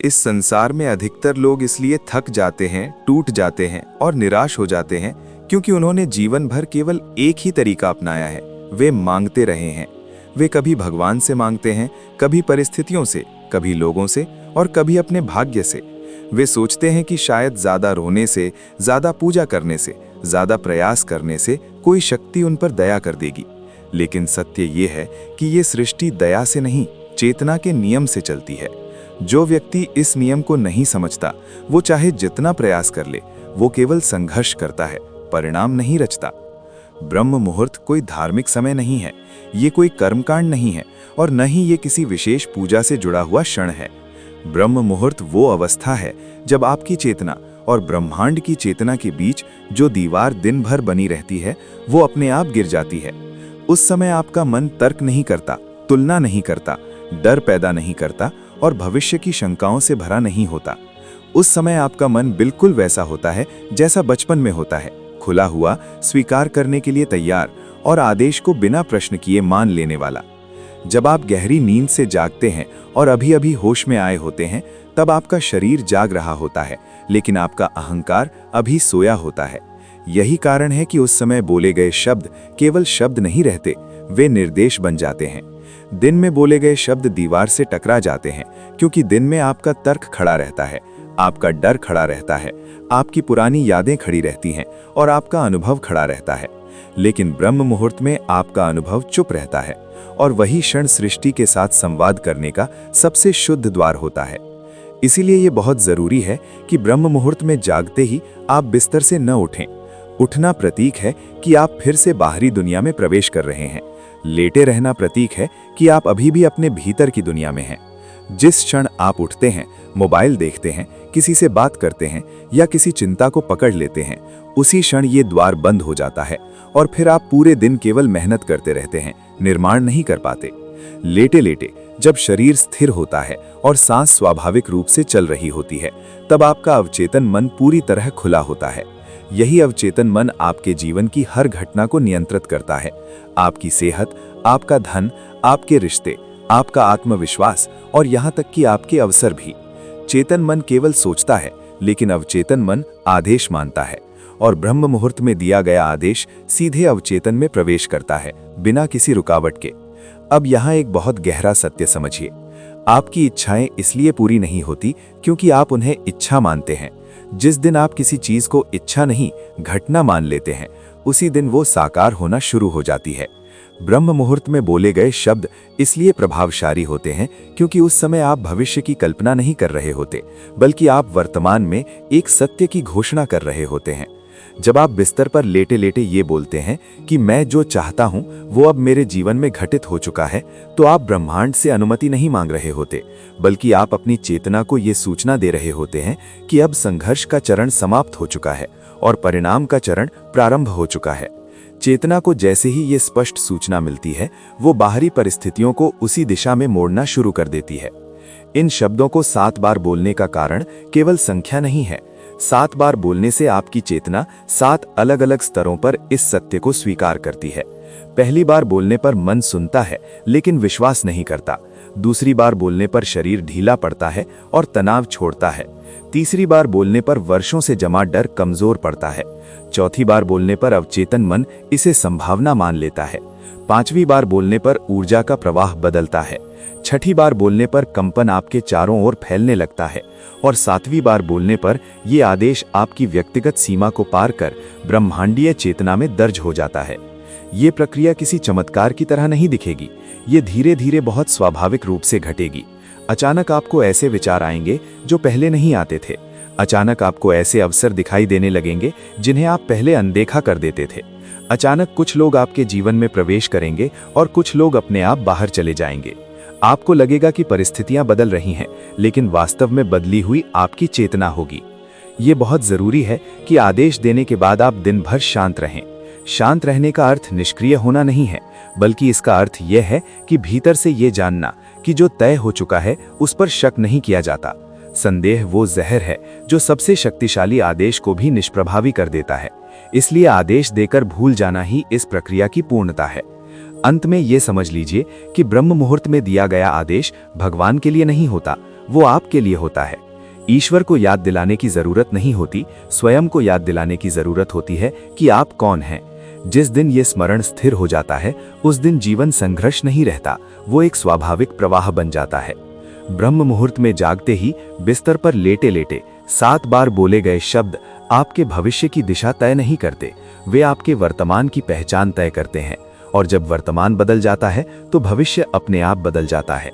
इस संसार में अधिकतर लोग इसलिए थक जाते हैं, टूट जाते हैं और निराश हो जाते हैं क्योंकि उन्होंने जीवन भर केवल एक ही तरीका अपनाया है। वे मांगते रहे हैं। वे कभी भगवान से मांगते हैं, कभी परिस्थितियों से, कभी लोगों से और कभी अपने भाग्य से। वे सोचते हैं कि शायद ज्यादा रोने से, ज्यादा पूजा करने से, ज्यादा प्रयास करने से कोई शक्ति उन पर दया कर देगी। लेकिन सत्य ये है कि ये सृष्टि दया से नहीं, चेतना के नियम से चलती है। जो व्यक्ति इस नियम को नहीं समझता, वो चाहे जितना प्रयास कर ले, वो केवल संघर्ष करता है, परिणाम नहीं रचता। ब्रह्म मुहूर्त कोई धार्मिक समय नहीं है, ये कोई कर्मकांड नहीं है और न ही ये किसी विशेष पूजा से जुड़ा हुआ क्षण है। ब्रह्म मुहूर्त वो अवस्था है जब आपकी चेतना और ब्रह्मांड की चेतना के बीच जो दीवार दिन भर बनी रहती है, वो अपने आप गिर जाती है। उस समय आपका मन तर्क नहीं करता, तुलना नहीं करता, डर पैदा नहीं करता और भविष्य की शंकाओं से भरा नहीं होता। उस समय आपका मन बिल्कुल वैसा होता है जैसा बचपन में होता है, खुला हुआ, स्वीकार करने के लिए तैयार और आदेश को बिना प्रश्न किए मान लेने वाला। जब आप गहरी नींद से जागते हैं और अभी अभी होश में आए होते हैं, तब आपका शरीर जाग रहा होता है, लेकिन आपका अहंकार अभी सोया होता है। यही कारण है कि उस समय बोले गए शब्द केवल शब्द नहीं रहते, वे निर्देश बन जाते हैं। दिन में बोले गए शब्द दीवार से टकरा जाते हैं, क्योंकि दिन में आपका तर्क खड़ा रहता है, आपका डर खड़ा रहता है, आपकी पुरानी यादें खड़ी रहती हैं और आपका अनुभव खड़ा रहता है। लेकिन ब्रह्म मुहूर्त में आपका अनुभव चुप रहता है और वही क्षण सृष्टि के साथ संवाद करने का सबसे शुद्ध द्वार होता है। इसीलिए ये बहुत जरूरी है कि ब्रह्म मुहूर्त में जागते ही आप बिस्तर से न उठें। उठना प्रतीक है कि आप फिर से बाहरी दुनिया में प्रवेश कर रहे हैं। लेटे रहना प्रतीक है कि आप अभी भी अपने भीतर की दुनिया में हैं। जिस क्षण आप उठते हैं, मोबाइल देखते हैं, किसी से बात करते हैं या किसी चिंता को पकड़ लेते हैं, उसी क्षण ये द्वार बंद हो जाता है और फिर आप पूरे दिन केवल मेहनत करते रहते हैं, निर्माण नहीं कर पाते। लेटे लेटे जब शरीर स्थिर होता है और सांस स्वाभाविक रूप से चल रही होती है, तब आपका अवचेतन मन पूरी तरह खुला होता है। यही अवचेतन मन आपके जीवन की हर घटना को नियंत्रित करता है। आपकी सेहत, आपका धन, आपके रिश्ते, आपका आत्मविश्वास और यहाँ तक कि आपके अवसर भी। चेतन मन केवल सोचता है, लेकिन अवचेतन मन आदेश मानता है और ब्रह्म मुहूर्त में दिया गया आदेश सीधे अवचेतन में प्रवेश करता है, बिना किसी रुकावट के। अब यहाँ एक बहुत गहरा सत्य समझिए। आपकी इच्छाएं इसलिए पूरी नहीं होती क्योंकि आप उन्हें इच्छा मानते हैं। जिस दिन आप किसी चीज को इच्छा नहीं, घटना मान लेते हैं, उसी दिन वो साकार होना शुरू हो जाती है। ब्रह्म मुहूर्त में बोले गए शब्द इसलिए प्रभावशाली होते हैं क्योंकि उस समय आप भविष्य की कल्पना नहीं कर रहे होते, बल्कि आप वर्तमान में एक सत्य की घोषणा कर रहे होते हैं। जब आप बिस्तर पर लेटे लेटे ये बोलते हैं कि मैं जो चाहता हूं वो अब मेरे जीवन में घटित हो चुका है, तो आप ब्रह्मांड से अनुमति नहीं मांग रहे होते, बल्कि आप अपनी चेतना को ये सूचना दे रहे होते हैं कि अब संघर्ष का चरण समाप्त हो चुका है और परिणाम का चरण प्रारंभ हो चुका है। चेतना को जैसे ही ये स्पष्ट सूचना मिलती है, वो बाहरी परिस्थितियों को उसी दिशा में मोड़ना शुरू कर देती है। इन शब्दों को 7 बार बोलने का कारण केवल संख्या नहीं है। 7 बार बोलने से आपकी चेतना 7 अलग अलग स्तरों पर इस सत्य को स्वीकार करती है। पहली बार बोलने पर मन सुनता है लेकिन विश्वास नहीं करता। दूसरी बार बोलने पर शरीर ढीला पड़ता है और तनाव छोड़ता है। तीसरी बार बोलने पर वर्षों से जमा डर कमजोर पड़ता है। चौथी बार बोलने पर अवचेतन मन इसे संभावना मान लेता है। 5वीं बार बोलने पर ऊर्जा का प्रवाह बदलता है। 6ठी बार बोलने पर कंपन आपके चारों ओर फैलने लगता है और 7वीं बार बोलने पर यह आदेश आपकी व्यक्तिगत सीमा को पार कर ब्रह्मांडीय चेतना में दर्ज हो जाता है। ये प्रक्रिया किसी चमत्कार की तरह नहीं दिखेगी, ये धीरे धीरे बहुत स्वाभाविक रूप से घटेगी। अचानक आपको ऐसे विचार आएंगे जो पहले नहीं आते थे। अचानक आपको ऐसे अवसर दिखाई देने लगेंगे जिन्हें आप पहले अनदेखा कर देते थे। अचानक कुछ लोग आपके जीवन में प्रवेश करेंगे और कुछ लोग अपने आप बाहर चले जाएंगे। आपको लगेगा कि परिस्थितियां बदल रही हैं, लेकिन वास्तव में बदली हुई आपकी चेतना होगी। ये बहुत जरूरी है कि आदेश देने के बाद आप दिन भर शांत रहें। शांत रहने का अर्थ निष्क्रिय होना नहीं है, बल्कि इसका अर्थ यह है कि भीतर से ये जानना कि जो तय हो चुका है उस पर शक नहीं किया जाता। संदेह वो जहर है जो सबसे शक्तिशाली आदेश को भी निष्प्रभावी कर देता है। इसलिए आदेश देकर भूल जाना ही इस प्रक्रिया की पूर्णता है। अंत में ये समझ लीजिए कि ब्रह्म मुहूर्त में दिया गया आदेश भगवान के लिए नहीं होता, वो आपके लिए होता है। ईश्वर को याद दिलाने की जरूरत नहीं होती, स्वयं को याद दिलाने की जरूरत होती है कि आप कौन हैं। जिस दिन ये स्मरण स्थिर हो जाता है, उस दिन जीवन संघर्ष नहीं रहता, वो एक स्वाभाविक प्रवाह बन जाता है। ब्रह्म मुहूर्त में जागते ही बिस्तर पर लेटे लेटे 7 बार बोले गए शब्द आपके भविष्य की दिशा तय नहीं करते, वे आपके वर्तमान की पहचान तय करते हैं। और जब वर्तमान बदल जाता है तो भविष्य अपने आप बदल जाता है।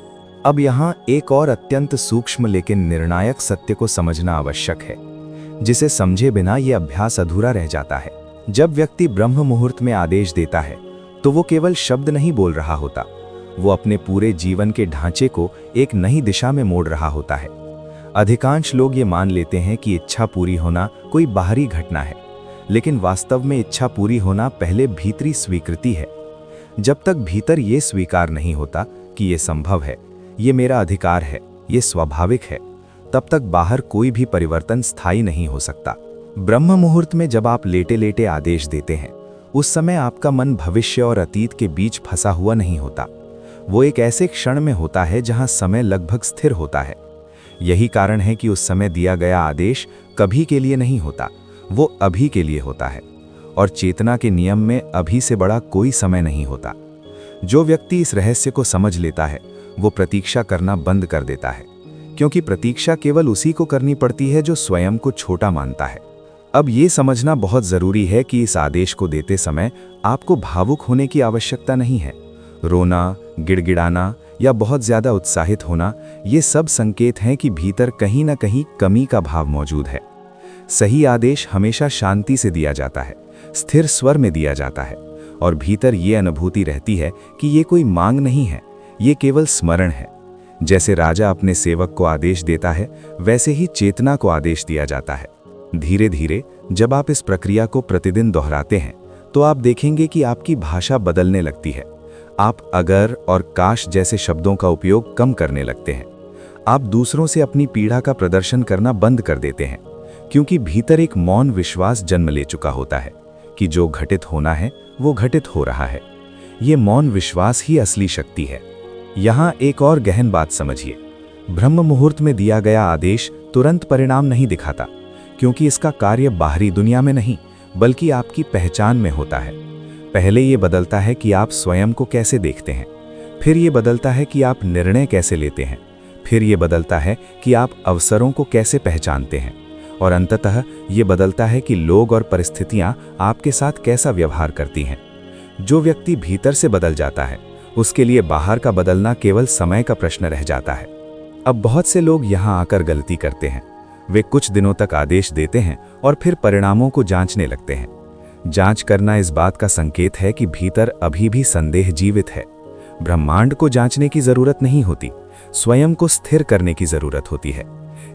अब यहाँ एक और अत्यंत सूक्ष्म लेकिन निर्णायक सत्य को समझना आवश्यक है, जिसे समझे बिना ये अभ्यास अधूरा रह जाता है। जब व्यक्ति ब्रह्म मुहूर्त में आदेश देता है तो वो केवल शब्द नहीं बोल रहा होता, वो अपने पूरे जीवन के ढांचे को एक नई दिशा में मोड़ रहा होता है। अधिकांश लोग ये मान लेते हैं कि इच्छा पूरी होना कोई बाहरी घटना है, लेकिन वास्तव में इच्छा पूरी होना पहले भीतरी स्वीकृति है। जब तक भीतर ये स्वीकार नहीं होता कि ये संभव है, ये मेरा अधिकार है, ये स्वाभाविक है, तब तक बाहर कोई भी परिवर्तन स्थायी नहीं हो सकता। ब्रह्म मुहूर्त में जब आप लेटे लेटे आदेश देते हैं, उस समय आपका मन भविष्य और अतीत के बीच फंसा हुआ नहीं होता। वो एक ऐसे क्षण में होता है जहां समय लगभग स्थिर होता है। यही कारण है कि उस समय दिया गया आदेश कभी के लिए नहीं होता, वो अभी के लिए होता है। और चेतना के नियम में अभी से बड़ा कोई समय नहीं होता। जो व्यक्ति इस रहस्य को समझ लेता है, वो प्रतीक्षा करना बंद कर देता है, क्योंकि प्रतीक्षा केवल उसी को करनी पड़ती है जो स्वयं को छोटा मानता है। अब ये समझना बहुत जरूरी है कि इस आदेश को देते समय आपको भावुक होने की आवश्यकता नहीं है। रोना, गिड़गिड़ाना या बहुत ज्यादा उत्साहित होना, ये सब संकेत हैं कि भीतर कहीं ना कहीं कमी का भाव मौजूद है। सही आदेश हमेशा शांति से दिया जाता है, स्थिर स्वर में दिया जाता है, और भीतर ये अनुभूति रहती है कि ये कोई मांग नहीं है, ये केवल स्मरण है। जैसे राजा अपने सेवक को आदेश देता है, वैसे ही चेतना को आदेश दिया जाता है। धीरे धीरे जब आप इस प्रक्रिया को प्रतिदिन दोहराते हैं, तो आप देखेंगे कि आपकी भाषा बदलने लगती है। आप अगर और काश जैसे शब्दों का उपयोग कम करने लगते हैं। आप दूसरों से अपनी पीड़ा का प्रदर्शन करना बंद कर देते हैं, क्योंकि भीतर एक मौन विश्वास जन्म ले चुका होता है कि जो घटित होना है वो घटित हो रहा है। ये मौन विश्वास ही असली शक्ति है। यहाँ एक और गहन बात समझिए। ब्रह्म मुहूर्त में दिया गया आदेश तुरंत परिणाम नहीं दिखाता, क्योंकि इसका कार्य बाहरी दुनिया में नहीं, बल्कि आपकी पहचान में होता है। पहले ये बदलता है कि आप स्वयं को कैसे देखते हैं, फिर ये बदलता है कि आप निर्णय कैसे लेते हैं, फिर ये बदलता है कि आप अवसरों को कैसे पहचानते हैं, और अंततः ये बदलता है कि लोग और परिस्थितियां आपके साथ कैसा व्यवहार करती हैं। जो व्यक्ति भीतर से बदल जाता है, उसके लिए बाहर का बदलना केवल समय का प्रश्न रह जाता है। अब बहुत से लोग यहाँ आकर गलती करते हैं। वे कुछ दिनों तक आदेश देते हैं और फिर परिणामों को जांचने लगते हैं। जांच करना इस बात का संकेत है कि भीतर अभी भी संदेह जीवित है। ब्रह्मांड को जांचने की जरूरत नहीं होती, स्वयं को स्थिर करने की जरूरत होती है।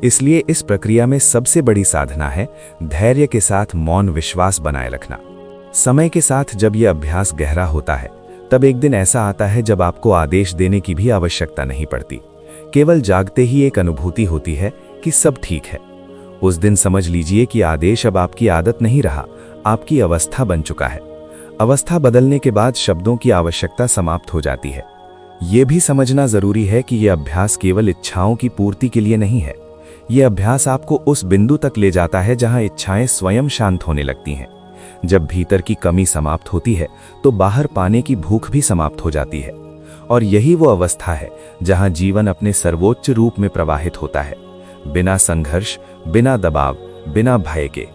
इसलिए इस प्रक्रिया में सबसे बड़ी साधना है धैर्य के साथ मौन विश्वास बनाए रखना। समय के साथ जब यह अभ्यास गहरा होता है, तब एक दिन ऐसा आता है जब आपको आदेश देने की भी आवश्यकता नहीं पड़ती। केवल जागते ही एक अनुभूति होती है कि सब ठीक है। उस दिन समझ लीजिए कि आदेश अब आपकी आदत नहीं रहा, आपकी अवस्था बन चुका है। अवस्था बदलने के बाद शब्दों की आवश्यकता समाप्त हो जाती है। यह भी समझना जरूरी है कि यह अभ्यास केवल इच्छाओं की पूर्ति के लिए नहीं है। यह अभ्यास आपको उस बिंदु तक ले जाता है जहां इच्छाएं स्वयं शांत होने लगती हैं। जब भीतर की कमी समाप्त होती है, तो बाहर पाने की भूख भी समाप्त हो जाती है। और यही वो अवस्था है जहां जीवन अपने सर्वोच्च रूप में प्रवाहित होता है, बिना संघर्ष, बिना दबाव, बिना भय के।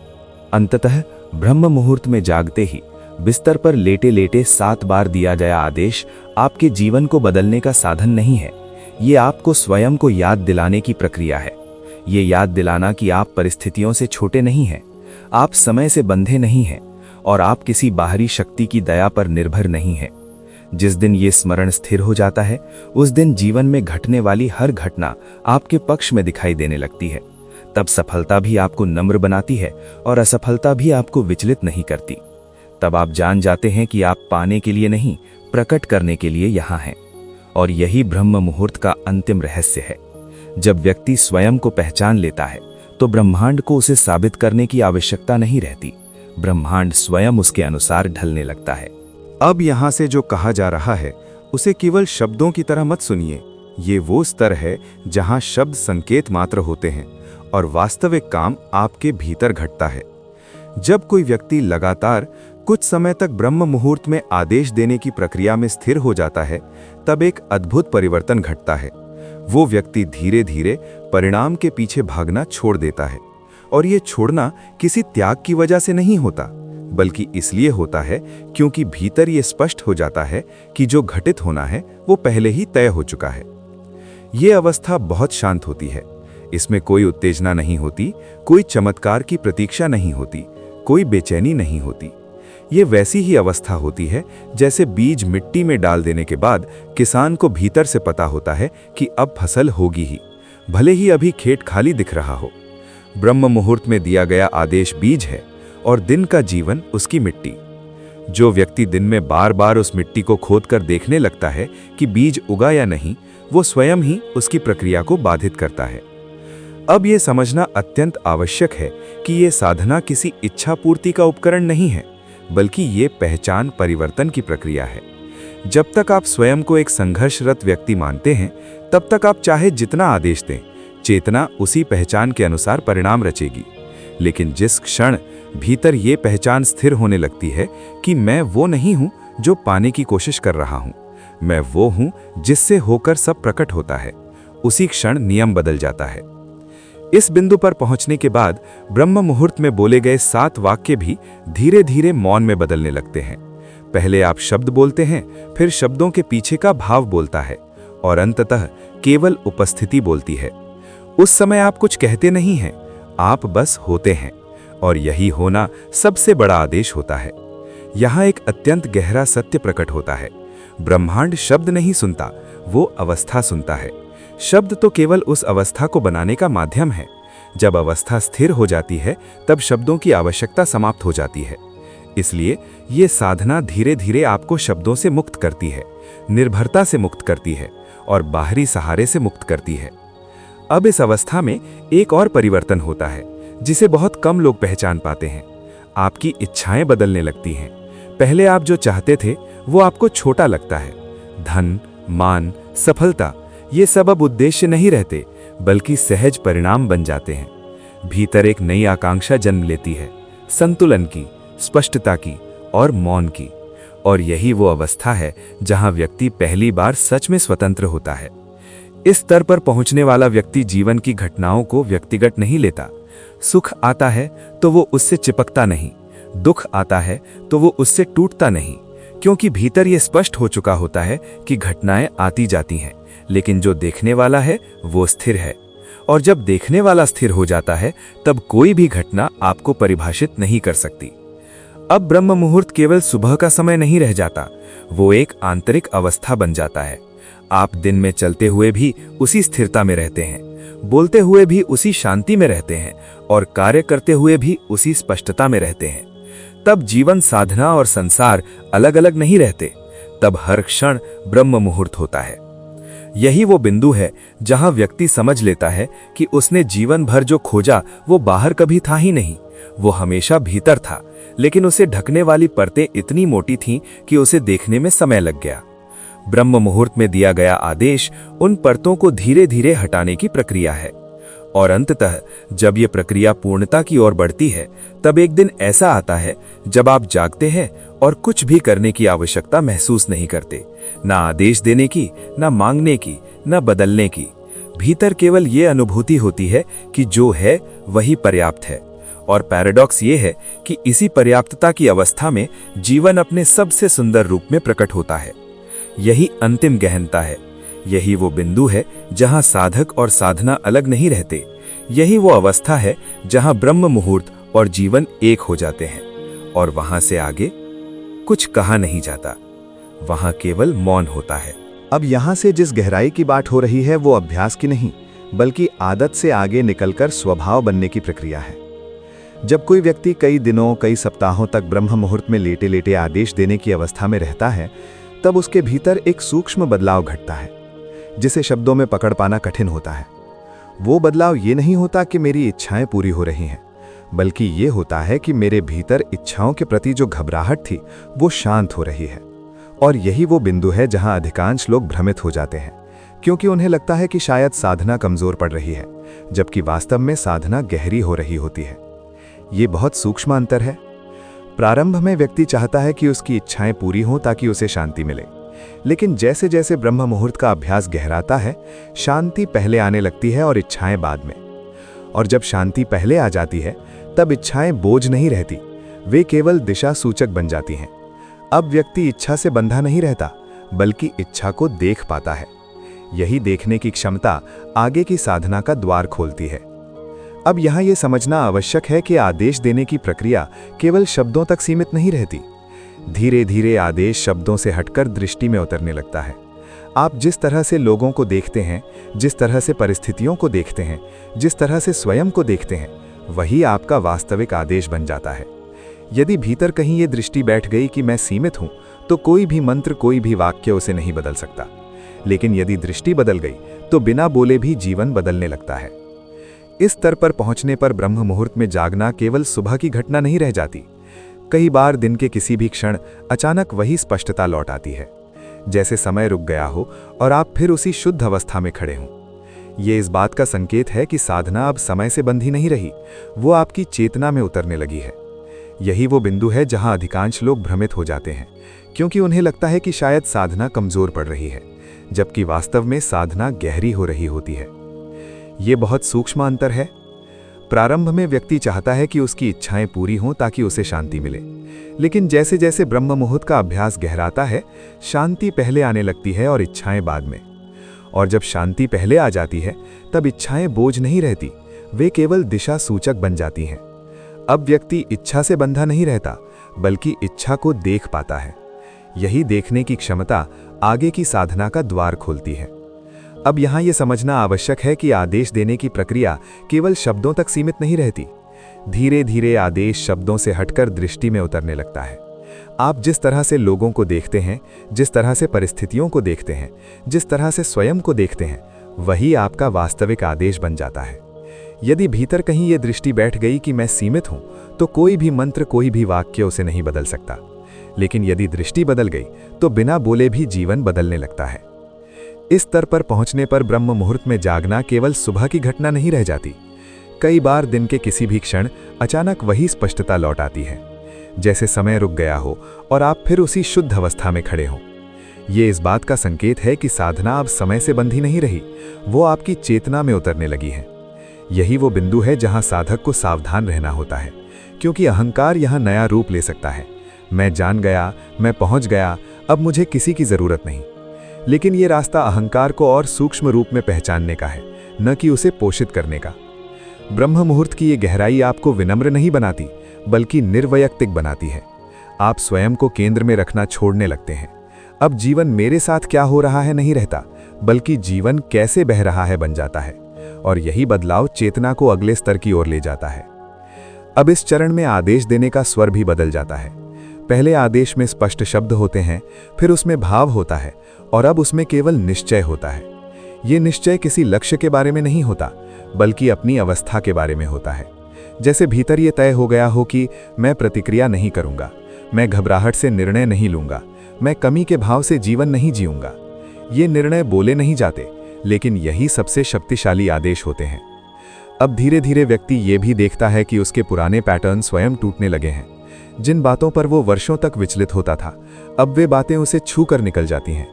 अंततः ब्रह्म मुहूर्त में जागते ही बिस्तर पर लेटे लेटे 7 बार दिया गया आदेश आपके जीवन को बदलने का साधन नहीं है। ये आपको स्वयं को याद दिलाने की प्रक्रिया है। ये याद दिलाना कि आप परिस्थितियों से छोटे नहीं हैं, आप समय से बंधे नहीं हैं, और आप किसी बाहरी शक्ति की दया पर निर्भर नहीं हैं। जिस दिन ये स्मरण स्थिर हो जाता है, उस दिन जीवन में घटने वाली हर घटना आपके पक्ष में दिखाई देने लगती है। तब सफलता भी आपको नम्र बनाती है और असफलता भी आपको विचलित नहीं करती। तब आप जान जाते हैं कि आप पाने के लिए नहीं, प्रकट करने के लिए यहाँ हैं। और यही ब्रह्म मुहूर्त का अंतिम रहस्य है। जब व्यक्ति स्वयं को पहचान लेता है, तो ब्रह्मांड को उसे साबित करने की आवश्यकता नहीं रहती। ब्रह्मांड स्वयं उसके अनुसार ढलने लगता है। अब यहाँ से जो कहा जा रहा है, उसे केवल शब्दों की तरह मत सुनिए। ये वो स्तर है जहां शब्द संकेत मात्र होते हैं और वास्तविक काम आपके भीतर घटता है। जब कोई व्यक्ति लगातार कुछ समय तक ब्रह्म मुहूर्त में आदेश देने की प्रक्रिया में स्थिर हो जाता है, तब एक अद्भुत परिवर्तन घटता है। वो व्यक्ति धीरे धीरे परिणाम के पीछे भागना छोड़ देता है, और ये छोड़ना किसी त्याग की वजह से नहीं होता, बल्कि इसलिए होता है क्योंकि भीतर ये स्पष्ट हो जाता है कि जो घटित होना है वो पहले ही तय हो चुका है। ये अवस्था बहुत शांत होती है। इसमें कोई उत्तेजना नहीं होती, कोई चमत्कार की प्रतीक्षा नहीं होती, कोई बेचैनी नहीं होती। ये वैसी ही अवस्था होती है जैसे बीज मिट्टी में डाल देने के बाद किसान को भीतर से पता होता है कि अब फसल होगी ही, भले ही अभी खेत खाली दिख रहा हो। ब्रह्म मुहूर्त में दिया गया आदेश बीज है और दिन का जीवन उसकी मिट्टी। जो व्यक्ति दिन में बार बार उस मिट्टी को खोदकर देखने लगता है कि बीज उगा या नहीं, वो स्वयं ही उसकी प्रक्रिया को बाधित करता है। अब ये समझना अत्यंत आवश्यक है कि ये साधना किसी इच्छा पूर्ति का उपकरण नहीं है, बल्कि ये पहचान परिवर्तन की प्रक्रिया है। जब तक आप स्वयं को एक संघर्षरत व्यक्ति मानते हैं, तब तक आप चाहे जितना आदेश दें, चेतना उसी पहचान के अनुसार परिणाम रचेगी। लेकिन जिस क्षण भीतर ये पहचान स्थिर होने लगती है कि मैं वो नहीं हूं जो पाने की कोशिश कर रहा हूं, मैं वो हूं जिससे होकर सब प्रकट होता है, उसी क्षण नियम बदल जाता है। इस बिंदु पर पहुंचने के बाद ब्रह्म मुहूर्त में बोले गए 7 वाक्य भी धीरे धीरे मौन में बदलने लगते हैं। पहले आप शब्द बोलते हैं, फिर शब्दों के पीछे का भाव बोलता है, और अंततः केवल उपस्थिति बोलती है। उस समय आप कुछ कहते नहीं हैं, आप बस होते हैं, और यही होना सबसे बड़ा आदेश होता है। यहाँ एक अत्यंत गहरा सत्य प्रकट होता है। ब्रह्मांड शब्द नहीं सुनता, वो अवस्था सुनता है। शब्द तो केवल उस अवस्था को बनाने का माध्यम है। जब अवस्था स्थिर हो जाती है, तब शब्दों की आवश्यकता समाप्त हो जाती है। इसलिए ये साधना धीरे धीरे आपको शब्दों से मुक्त करती है, निर्भरता से मुक्त करती है, और बाहरी सहारे से मुक्त करती है। अब इस अवस्था में एक और परिवर्तन होता है जिसे बहुत कम लोग पहचान पाते हैं। आपकी इच्छाएं बदलने लगती हैं। पहले आप जो चाहते थे वो आपको छोटा लगता है। धन, मान, सफलता, ये सब अब उद्देश्य नहीं रहते, बल्कि सहज परिणाम बन जाते हैं। भीतर एक नई आकांक्षा जन्म लेती है, संतुलन की, स्पष्टता की और मौन की। और यही वो अवस्था है जहां व्यक्ति पहली बार सच में स्वतंत्र होता है। इस स्तर पर पहुंचने वाला व्यक्ति जीवन की घटनाओं को व्यक्तिगत नहीं लेता। सुख आता है तो वो उससे चिपकता नहीं, दुख आता है तो वो उससे टूटता नहीं, क्योंकि भीतर ये स्पष्ट हो चुका होता है कि घटनाएं आती जाती हैं, लेकिन जो देखने वाला है वो स्थिर है। और जब देखने वाला स्थिर हो जाता है, तब कोई भी घटना आपको परिभाषित नहीं कर सकती। अब ब्रह्म मुहूर्त केवल सुबह का समय नहीं रह जाता, वो एक आंतरिक अवस्था बन जाता है। आप दिन में चलते हुए भी उसी स्थिरता में रहते हैं, बोलते हुए भी उसी शांति में रहते हैं, और कार्य करते हुए भी उसी स्पष्टता में रहते हैं। तब जीवन, साधना और संसार अलग अलग नहीं रहते। तब हर क्षण ब्रह्म मुहूर्त होता है। यही वो बिंदु है जहां व्यक्ति समझ लेता है कि उसने जीवन भर जो खोजा वो बाहर कभी था ही नहीं, वो हमेशा भीतर था, लेकिन उसे ढकने वाली परतें इतनी मोटी थीं कि उसे देखने में समय लग गया। ब्रह्म मुहूर्त में दिया गया आदेश उन परतों को धीरे धीरे हटाने की प्रक्रिया है, और अंततः जब ये प्रक्रिया पूर्णता की ओर बढ़ती है, तब एक दिन ऐसा आता है जब आप जागते हैं और कुछ भी करने की आवश्यकता महसूस नहीं करते, ना आदेश देने की, ना मांगने की, ना बदलने की। भीतर केवल ये अनुभूति होती है कि जो है वही पर्याप्त है। और पैराडॉक्स ये है कि इसी पर्याप्तता की अवस्था में जीवन अपने सबसे सुंदर रूप में प्रकट होता है। यही अंतिम गहनता है। यही वो बिंदु है जहां साधक और साधना अलग नहीं रहते। यही वो अवस्था है जहां ब्रह्म मुहूर्त और जीवन एक हो जाते हैं, और वहां से आगे कुछ कहा नहीं जाता, वहां केवल मौन होता है। अब यहाँ से जिस गहराई की बात हो रही है वो अभ्यास की नहीं, बल्कि आदत से आगे निकलकर स्वभाव बनने की प्रक्रिया है। जब कोई व्यक्ति कई दिनों, कई सप्ताहों तक ब्रह्म मुहूर्त में लेटे लेटे आदेश देने की अवस्था में रहता है, तब उसके भीतर एक सूक्ष्म बदलाव घटता है जिसे शब्दों में पकड़ पाना कठिन होता है। वो बदलाव ये नहीं होता कि मेरी इच्छाएं पूरी हो रही हैं, बल्कि ये होता है कि मेरे भीतर इच्छाओं के प्रति जो घबराहट थी वो शांत हो रही है। और यही वो बिंदु है जहां अधिकांश लोग भ्रमित हो जाते हैं। क्योंकि उन्हें लगता है कि शायद साधना कमजोर पड़ रही है, जबकि वास्तव में साधना गहरी हो रही होती है। ये बहुत सूक्ष्म अंतर है। प्रारंभ में व्यक्ति चाहता है कि उसकी इच्छाएं पूरी हों ताकि उसे शांति मिले, लेकिन जैसे जैसे ब्रह्म मुहूर्त का अभ्यास गहराता है, शांति पहले आने लगती है और इच्छाएं बाद में। और जब शांति पहले आ जाती है, तब इच्छाएं बोझ नहीं रहती, वे केवल दिशा सूचक बन जाती हैं। अब व्यक्ति इच्छा से बंधा नहीं रहता, बल्कि इच्छा को देख पाता है। यही देखने की क्षमता आगे की साधना का द्वार खोलती है। अब यहाँ ये समझना आवश्यक है कि आदेश देने की प्रक्रिया केवल शब्दों तक सीमित नहीं रहती। धीरे धीरे आदेश शब्दों से हटकर दृष्टि में उतरने लगता है। आप जिस तरह से लोगों को देखते हैं, जिस तरह से परिस्थितियों को देखते हैं, जिस तरह से स्वयं को देखते हैं, वही आपका वास्तविक आदेश बन जाता है। यदि भीतर कहीं ये दृष्टि बैठ गई कि मैं सीमित हूं, तो कोई भी मंत्र, कोई भी वाक्य उसे नहीं बदल सकता। लेकिन यदि दृष्टि बदल गई, तो बिना बोले भी जीवन बदलने लगता है। इस स्तर पर पहुंचने पर ब्रह्म मुहूर्त में जागना केवल सुबह की घटना नहीं रह जाती। कई बार दिन के किसी भी क्षण अचानक वही स्पष्टता लौट आती है, जैसे समय रुक गया हो और आप फिर उसी शुद्ध अवस्था में खड़े हों। ये इस बात का संकेत है कि साधना अब समय से बंधी नहीं रही, वो आपकी चेतना में उतरने लगी है। यही वो बिंदु है जहां अधिकांश लोग भ्रमित हो जाते हैं, क्योंकि उन्हें लगता है कि शायद साधना कमजोर पड़ रही है, जबकि वास्तव में साधना गहरी हो रही होती है। ये बहुत सूक्ष्म अंतर है। प्रारंभ में व्यक्ति चाहता है कि उसकी इच्छाएं पूरी हों ताकि उसे शांति मिले, लेकिन जैसे जैसे ब्रह्म मुहूर्त का अभ्यास गहराता है, शांति पहले आने लगती है और इच्छाएं बाद में। और जब शांति पहले आ जाती है, तब इच्छाएं बोझ नहीं रहती, वे केवल दिशा सूचक बन जाती हैं। अब व्यक्ति इच्छा से बंधा नहीं रहता, बल्कि इच्छा को देख पाता है। यही देखने की क्षमता आगे की साधना का द्वार खोलती है। अब यहाँ ये समझना आवश्यक है कि आदेश देने की प्रक्रिया केवल शब्दों तक सीमित नहीं रहती। धीरे धीरे आदेश शब्दों से हटकर दृष्टि में उतरने लगता है। आप जिस तरह से लोगों को देखते हैं, जिस तरह से परिस्थितियों को देखते हैं, जिस तरह से स्वयं को देखते हैं, वही आपका वास्तविक आदेश बन जाता है। यदि भीतर कहीं ये दृष्टि बैठ गई कि मैं सीमित हूं, तो कोई भी मंत्र, कोई भी वाक्य उसे नहीं बदल सकता। लेकिन यदि दृष्टि बदल गई, तो बिना बोले भी जीवन बदलने लगता है। इस स्तर पर पहुंचने पर ब्रह्म मुहूर्त में जागना केवल सुबह की घटना नहीं रह जाती। कई बार दिन के किसी भी क्षण अचानक वही स्पष्टता लौट आती है, जैसे समय रुक गया हो और आप फिर उसी शुद्ध अवस्था में खड़े हों। ये इस बात का संकेत है कि साधना अब समय से बंधी नहीं रही, वो आपकी चेतना में उतरने लगी है। यही वो बिंदु है जहां साधक को सावधान रहना होता है, क्योंकि अहंकार यहां नया रूप ले सकता है। मैं जान गया, मैं पहुंच गया, अब मुझे किसी की जरूरत नहीं। लेकिन ये रास्ता अहंकार को और सूक्ष्म रूप में पहचानने का है, न कि उसे पोषित करने का। ब्रह्म मुहूर्त की ये गहराई आपको विनम्र नहीं बनाती, बल्कि निर्वैयक्तिक बनाती है। आप स्वयं को केंद्र में रखना छोड़ने लगते हैं। अब जीवन मेरे साथ क्या हो रहा है नहीं रहता, बल्कि जीवन कैसे बह रहा है बन जाता है। और यही बदलाव चेतना को अगले स्तर की ओर ले जाता है। अब इस चरण में आदेश देने का स्वर भी बदल जाता है। पहले आदेश में स्पष्ट शब्द होते हैं, फिर उसमें भाव होता है, और अब उसमें केवल निश्चय होता है। ये निश्चय किसी लक्ष्य के बारे में नहीं होता, बल्कि अपनी अवस्था के बारे में होता है। जैसे भीतर ये तय हो गया हो कि मैं प्रतिक्रिया नहीं करूंगा, मैं घबराहट से निर्णय नहीं लूंगा, मैं कमी के भाव से जीवन नहीं जीऊंगा। ये निर्णय बोले नहीं जाते, लेकिन यही सबसे शक्तिशाली आदेश होते हैं। अब धीरे धीरे व्यक्ति ये भी देखता है कि उसके पुराने पैटर्न स्वयं टूटने लगे हैं। जिन बातों पर वो वर्षों तक विचलित होता था, अब वे बातें उसे छू कर निकल जाती हैं।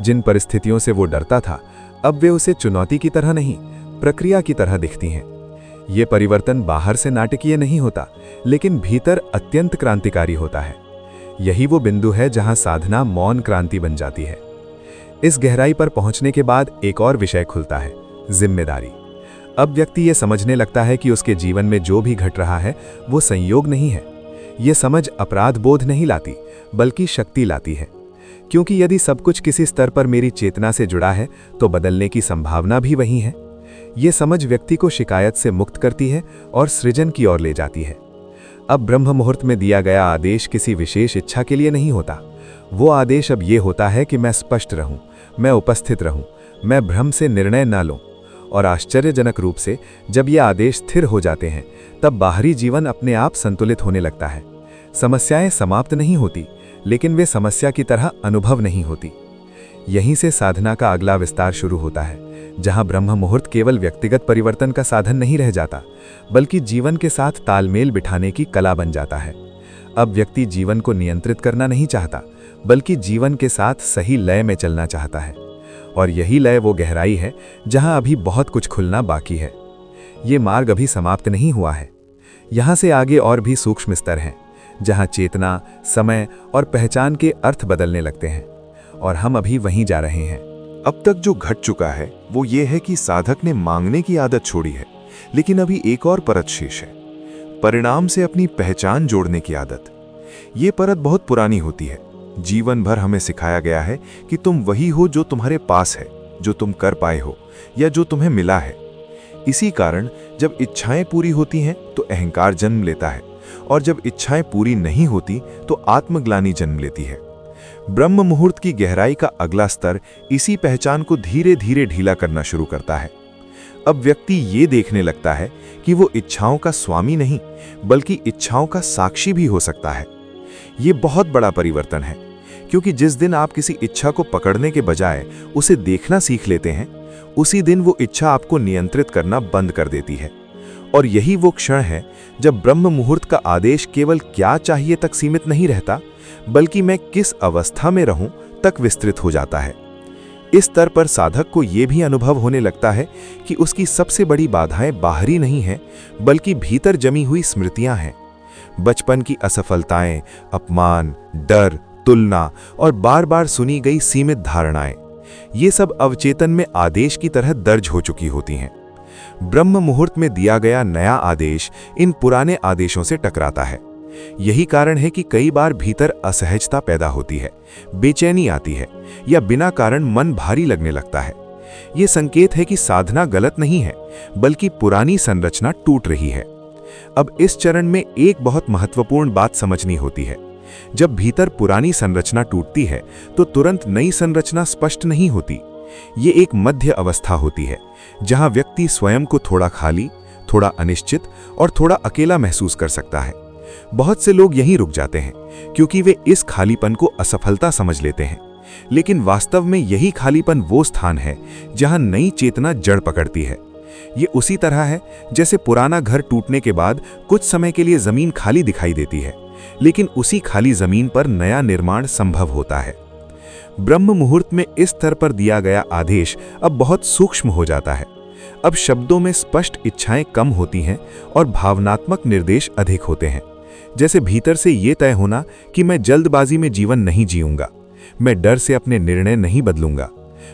जिन परिस्थितियों से वो डरता था, अब वे उसे चुनौती की तरह नहीं, प्रक्रिया की तरह दिखती हैं। ये परिवर्तन बाहर से नाटकीय नहीं होता, लेकिन भीतर अत्यंत क्रांतिकारी होता है। यही वो बिंदु है जहां साधना मौन क्रांति बन जाती है। इस गहराई पर पहुंचने के बाद एक और विषय खुलता है, जिम्मेदारी। अब व्यक्ति ये समझने लगता है कि उसके जीवन में जो भी घट रहा है वो संयोग नहीं है। ये समझ अपराध बोध नहीं लाती, बल्कि शक्ति लाती है। क्योंकि यदि सब कुछ किसी स्तर पर मेरी चेतना से जुड़ा है, तो बदलने की संभावना भी वही है। ये समझ व्यक्ति को शिकायत से मुक्त करती है और सृजन की ओर ले जाती है। अब ब्रह्म मुहूर्त में दिया गया आदेश किसी विशेष इच्छा के लिए नहीं होता। वो आदेश अब ये होता है कि मैं स्पष्ट रहूं, मैं उपस्थित रहूं, मैं भ्रम से निर्णय ना लूं। और आश्चर्यजनक रूप से जब ये आदेश स्थिर हो जाते हैं, तब बाहरी जीवन अपने आप संतुलित होने लगता है। समस्याएं समाप्त नहीं होती, लेकिन वे समस्या की तरह अनुभव नहीं होती। यहीं से साधना का अगला विस्तार शुरू होता है, जहां ब्रह्म मुहूर्त केवल व्यक्तिगत परिवर्तन का साधन नहीं रह जाता, बल्कि जीवन के साथ तालमेल बिठाने की कला बन जाता है। अब व्यक्ति जीवन को नियंत्रित करना नहीं चाहता, बल्कि जीवन के साथ सही लय में चलना चाहता है। और यही लय वो गहराई है जहां अभी बहुत कुछ खुलना बाकी है। ये मार्ग अभी समाप्त नहीं हुआ है। यहाँ से आगे और भी सूक्ष्म स्तर हैं, जहाँ चेतना, समय और पहचान के अर्थ बदलने लगते हैं, और हम अभी वहीं जा रहे हैं। अब तक जो घट चुका है वो ये है कि साधक ने मांगने की आदत छोड़ी है, लेकिन अभी एक और परत शेष है, परिणाम से अपनी पहचान जोड़ने की आदत। ये परत बहुत पुरानी होती है। जीवन भर हमें सिखाया गया है कि तुम वही हो जो तुम्हारे पास है, जो तुम कर पाए हो या जो तुम्हें मिला है। इसी कारण जब इच्छाएं पूरी होती हैं तो अहंकार जन्म लेता है, और जब इच्छाएं पूरी नहीं होती तो आत्मग्लानि जन्म लेती है। ब्रह्म मुहूर्त की गहराई का अगला स्तर इसी पहचान को धीरे धीरे ढीला करना शुरू करता है। अब व्यक्ति ये देखने लगता है कि वो इच्छाओं का स्वामी नहीं, बल्कि इच्छाओं का साक्षी भी हो सकता है। ये बहुत बड़ा परिवर्तन है, क्योंकि जिस दिन आप किसी इच्छा को पकड़ने के बजाय उसे देखना सीख लेते हैं, उसी दिन वो इच्छा आपको नियंत्रित करना बंद कर देती है। और यही वो क्षण है जब ब्रह्म मुहूर्त का आदेश केवल क्या चाहिए तक सीमित नहीं रहता, बल्कि मैं किस अवस्था में रहूं तक विस्तृत हो जाता है। इस स्तर पर साधक को यह भी अनुभव होने लगता है कि उसकी सबसे बड़ी बाधाएं बाहरी नहीं हैं, बल्कि भीतर जमी हुई स्मृतियां हैं। बचपन की असफलताएं, अपमान, डर, तुलना और बार बार सुनी गई सीमित धारणाएं, ये सब अवचेतन में आदेश की तरह दर्ज हो चुकी होती हैं। ब्रह्म मुहूर्त में दिया गया नया आदेश इन पुराने आदेशों से टकराता है। यही कारण है कि कई बार भीतर असहजता पैदा होती है, बेचैनी आती है, या बिना कारण मन भारी लगने लगता है। ये संकेत है कि साधना गलत नहीं है, बल्कि पुरानी संरचना टूट रही है। अब इस चरण में एक बहुत महत्वपूर्ण बात समझनी होती है। जब भीतर पुरानी संरचना टूटती है तो तुरंत नई संरचना स्पष्ट नहीं होती। ये एक मध्य अवस्था होती है, जहां व्यक्ति स्वयं को थोड़ा खाली, थोड़ा अनिश्चित और थोड़ा अकेला महसूस कर सकता है। बहुत से लोग यहीं रुक जाते हैं, क्योंकि वे इस खालीपन को असफलता समझ लेते हैं। लेकिन वास्तव में यही खालीपन वो स्थान है जहां नई चेतना जड़ पकड़ती है। ये उसी तरह है जैसे पुराना घर टूटने के बाद कुछ समय के लिए जमीन खाली दिखाई देती है, लेकिन उसी खाली जमीन पर नया निर्माण संभव होता है। ब्रह्म मुहूर्त में इस स्तर पर दिया गया आदेश अब बहुत सूक्ष्म हो जाता है। अब शब्दों में स्पष्ट इच्छाएं कम होती हैं और भावनात्मक निर्देश अधिक होते हैं। जैसे भीतर से ये तय होना कि मैं जल्दबाजी में जीवन नहीं जीऊंगा, मैं डर से अपने निर्णय नहीं बदलूंगा,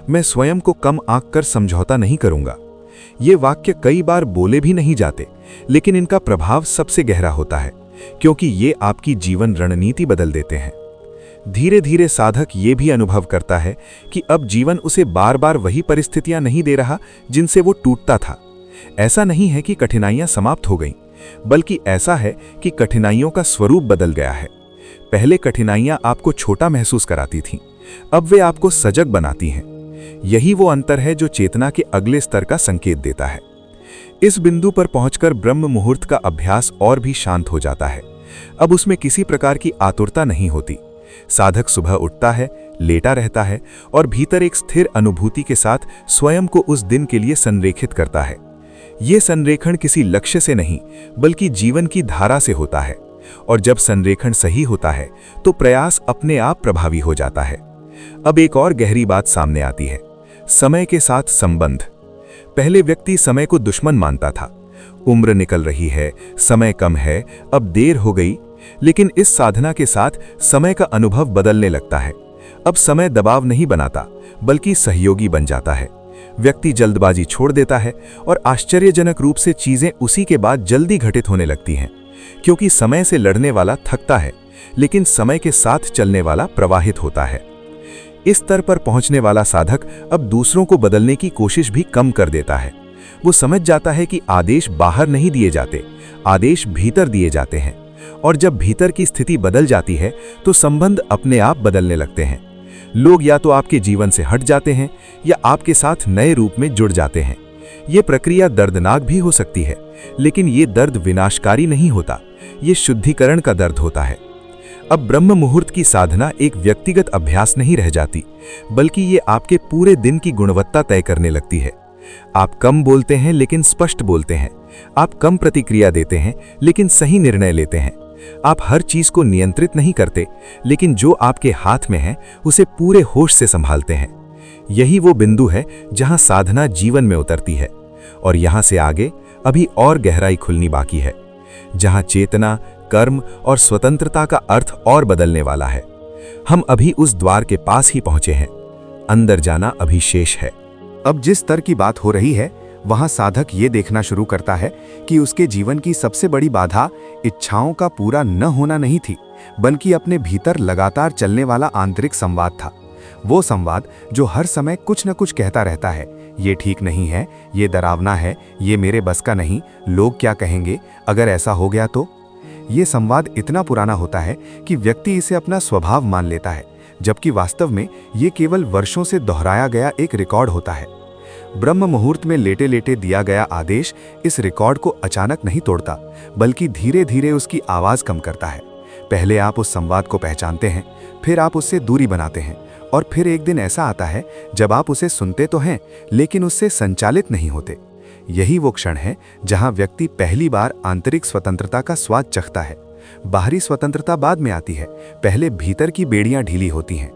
मैं स्वयं को कम आंक कर समझौता नहीं करूंगा। ये वाक्य कई बार बोले भी नहीं जाते, लेकिन इनका प्रभाव सबसे गहरा होता है, क्योंकि ये आपकी जीवन रणनीति बदल देते हैं। धीरे धीरे साधक ये भी अनुभव करता है कि अब जीवन उसे बार बार वही परिस्थितियां नहीं दे रहा जिनसे वो टूटता था। ऐसा नहीं है कि कठिनाइयां समाप्त हो गईं, बल्कि ऐसा है कि कठिनाइयों का स्वरूप बदल गया है। पहले कठिनाइयां आपको छोटा महसूस कराती थीं, अब वे आपको सजग बनाती हैं। यही वो अंतर है जो चेतना के अगले स्तर का संकेत देता है। इस बिंदु पर पहुंचकर ब्रह्म मुहूर्त का अभ्यास और भी शांत हो जाता है। अब उसमें किसी प्रकार की आतुरता नहीं होती। साधक सुबह उठता है, लेटा रहता है और भीतर एक स्थिर अनुभूति के साथ स्वयं को उस दिन के लिए संरेखित करता है। ये संरेखण किसी लक्ष्य से नहीं, बल्कि जीवन की धारा से होता है, और जब संरेखण सही होता है तो प्रयास अपने आप प्रभावी हो जाता है। अब एक और गहरी बात सामने आती है, समय के साथ संबंध। पहले व्यक्ति समय को दुश्मन मानता था। उम्र निकल रही है, समय कम है, अब देर हो गई। लेकिन इस साधना के साथ समय का अनुभव बदलने लगता है। अब समय दबाव नहीं बनाता, बल्कि सहयोगी बन जाता है। व्यक्ति जल्दबाजी छोड़ देता है और आश्चर्यजनक रूप से चीजें उसी के बाद जल्दी घटित होने लगती हैं, क्योंकि समय से लड़ने वाला थकता है, लेकिन समय के साथ चलने वाला प्रवाहित होता है। इस स्तर पर पहुंचने वाला साधक अब दूसरों को बदलने की कोशिश भी कम कर देता है। वो समझ जाता है कि आदेश बाहर नहीं दिए जाते, आदेश भीतर दिए जाते हैं, और जब भीतर की स्थिति बदल जाती है तो संबंध अपने आप बदलने लगते हैं। लोग या तो आपके जीवन से हट जाते हैं या आपके साथ नए रूप में जुड़ जाते हैं। ये प्रक्रिया दर्दनाक भी हो सकती है, लेकिन ये दर्द विनाशकारी नहीं होता, ये शुद्धिकरण का दर्द होता है। अब ब्रह्म मुहूर्त की साधना एक व्यक्तिगत अभ्यास नहीं रह जाती, बल्कि ये आपके पूरे दिन की गुणवत्ता तय करने लगती है। आप कम बोलते हैं लेकिन स्पष्ट बोलते हैं। आप कम प्रतिक्रिया देते हैं लेकिन सही निर्णय लेते हैं। आप हर चीज को नियंत्रित नहीं करते, लेकिन जो आपके हाथ में है उसे पूरे होश से संभालते हैं। यही वो बिंदु है जहां साधना जीवन में उतरती है, और यहां से आगे अभी और गहराई खुलनी बाकी है, जहां चेतना, कर्म और स्वतंत्रता का अर्थ और बदलने वाला है। हम अभी उस द्वार के पास ही पहुंचे हैं। अंदर जाना अभी शेष है। अब जिस स्तर की बात हो रही है, वहां साधक ये देखना शुरू करता है कि उसके जीवन की सबसे बड़ी बाधा इच्छाओं का पूरा न होना नहीं थी, बल्कि अपने भीतर लगातार चलने वाला आंतरिक संवाद था। वो संवाद जो हर समय कुछ न कुछ कहता रहता है, ये ठीक नहीं है, ये डरावना है, ये मेरे बस का नहीं, लोग क्या कहेंगे, अगर ऐसा हो गया तो। ये संवाद इतना पुराना होता है कि व्यक्ति इसे अपना स्वभाव मान लेता है, जबकि वास्तव में ये केवल वर्षों से दोहराया गया एक रिकॉर्ड होता है। ब्रह्म मुहूर्त में लेटे लेटे दिया गया आदेश इस रिकॉर्ड को अचानक नहीं तोड़ता, बल्कि धीरे धीरे उसकी आवाज कम करता है। पहले आप उस संवाद को पहचानते हैं, फिर आप उससे दूरी बनाते हैं, और फिर एक दिन ऐसा आता है जब आप उसे सुनते तो हैं, लेकिन उससे संचालित नहीं होते। यही वो क्षण है जहां व्यक्ति पहली बार आंतरिक स्वतंत्रता का स्वाद चखता है। बाहरी स्वतंत्रता बाद में आती है, पहले भीतर की बेड़ियां ढीली होती हैं।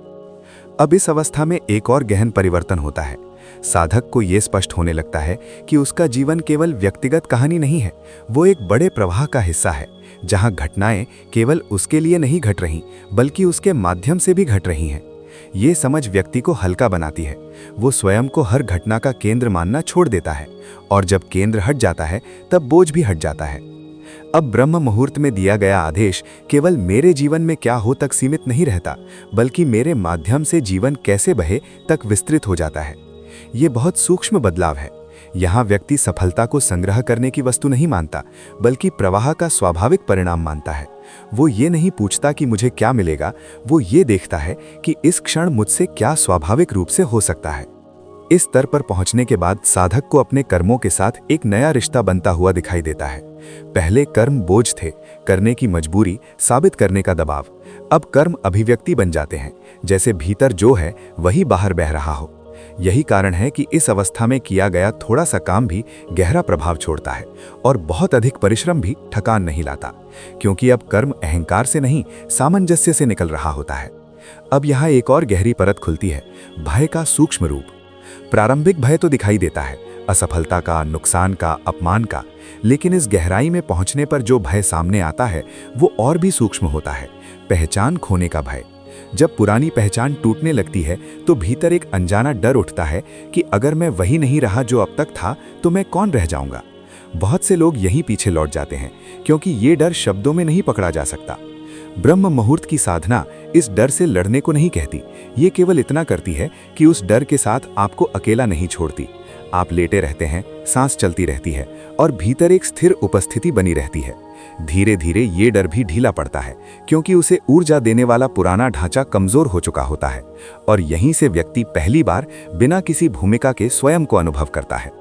अब इस अवस्था में एक और गहन परिवर्तन होता है। साधक को यह स्पष्ट होने लगता है कि उसका जीवन केवल व्यक्तिगत कहानी नहीं है, वो एक बड़े प्रवाह का हिस्सा है, जहां घटनाएं केवल उसके लिए नहीं घट रही, बल्कि उसके माध्यम से भी घट रही हैं। ये समझ व्यक्ति को हल्का बनाती है। वो स्वयं को हर घटना का केंद्र मानना छोड़ देता है, और जब केंद्र हट जाता है तब बोझ भी हट जाता है। अब ब्रह्म मुहूर्त में दिया गया आदेश केवल मेरे जीवन में क्या हो तक सीमित नहीं रहता, बल्कि मेरे माध्यम से जीवन कैसे बहे तक विस्तृत हो जाता है। ये बहुत सूक्ष्म बदलाव है। यहाँ व्यक्ति सफलता को संग्रह करने की वस्तु नहीं मानता, बल्कि प्रवाह का स्वाभाविक परिणाम मानता है। वो ये नहीं पूछता कि मुझे क्या मिलेगा, वो ये देखता है कि इस क्षण मुझसे क्या स्वाभाविक रूप से हो सकता है। इस स्तर पर पहुंचने के बाद साधक को अपने कर्मों के साथ एक नया रिश्ता बनता हुआ दिखाई देता है। पहले कर्म बोझ थे, करने की मजबूरी, साबित करने का दबाव। अब कर्म अभिव्यक्ति बन जाते हैं, जैसे भीतर जो है वही बाहर बह रहा हो। यही कारण है कि इस अवस्था में किया गया थोड़ा सा काम भी गहरा प्रभाव छोड़ता है, और बहुत अधिक परिश्रम भी थकान नहीं लाता, क्योंकि अब कर्म अहंकार से नहीं, सामंजस्य से निकल रहा होता है। अब यहाँ एक और गहरी परत खुलती है, भय का सूक्ष्म रूप। प्रारंभिक भय तो दिखाई देता है, असफलता का, नुकसान का, अपमान का, लेकिन इस गहराई में पहुंचने पर जो भय सामने आता है वो और भी सूक्ष्म होता है, पहचान खोने का भय। जब पुरानी पहचान टूटने लगती है तो भीतर एक अनजाना डर उठता है कि अगर मैं वही नहीं रहा जो अब तक था तो मैं कौन रह जाऊंगा। बहुत से लोग यहीं पीछे लौट जाते हैं, क्योंकि ये डर शब्दों में नहीं पकड़ा जा सकता। ब्रह्म मुहूर्त की साधना इस डर से लड़ने को नहीं कहती, ये केवल इतना करती है कि उस डर के साथ आपको अकेला नहीं छोड़ती। आप लेटे रहते हैं, सांस चलती रहती है, और भीतर एक स्थिर उपस्थिति बनी रहती है। धीरे धीरे ये डर भी ढीला पड़ता है, क्योंकि उसे ऊर्जा देने वाला पुराना ढांचा कमजोर हो चुका होता है, और यहीं से व्यक्ति पहली बार बिना किसी भूमिका के स्वयं को अनुभव करता है।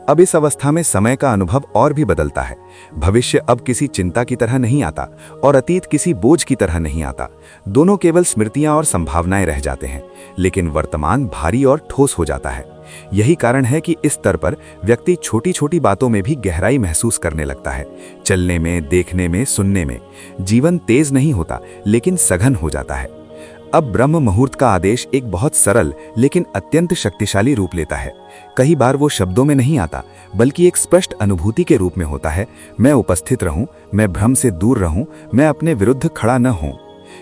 अब इस अवस्था में समय का अनुभव और भी बदलता है। भविष्य अब किसी चिंता की तरह नहीं आता, और अतीत किसी बोझ की तरह नहीं आता। दोनों केवल स्मृतियां और संभावनाएं रह जाते हैं, लेकिन वर्तमान भारी और ठोस हो जाता है। यही कारण है कि इस स्तर पर व्यक्ति छोटी छोटी बातों में भी गहराई महसूस करने लगता है। चलने में, देखने में, सुनने में। जीवन तेज नहीं होता, लेकिन सघन हो जाता है। अब ब्रह्म मुहूर्त का आदेश एक बहुत सरल लेकिन अत्यंत शक्तिशाली रूप लेता है। कई बार वो शब्दों में नहीं आता, बल्कि एक स्पष्ट अनुभूति के रूप में होता है। मैं उपस्थित रहूं, मैं भ्रम से दूर रहूं, मैं अपने विरुद्ध खड़ा न हूं।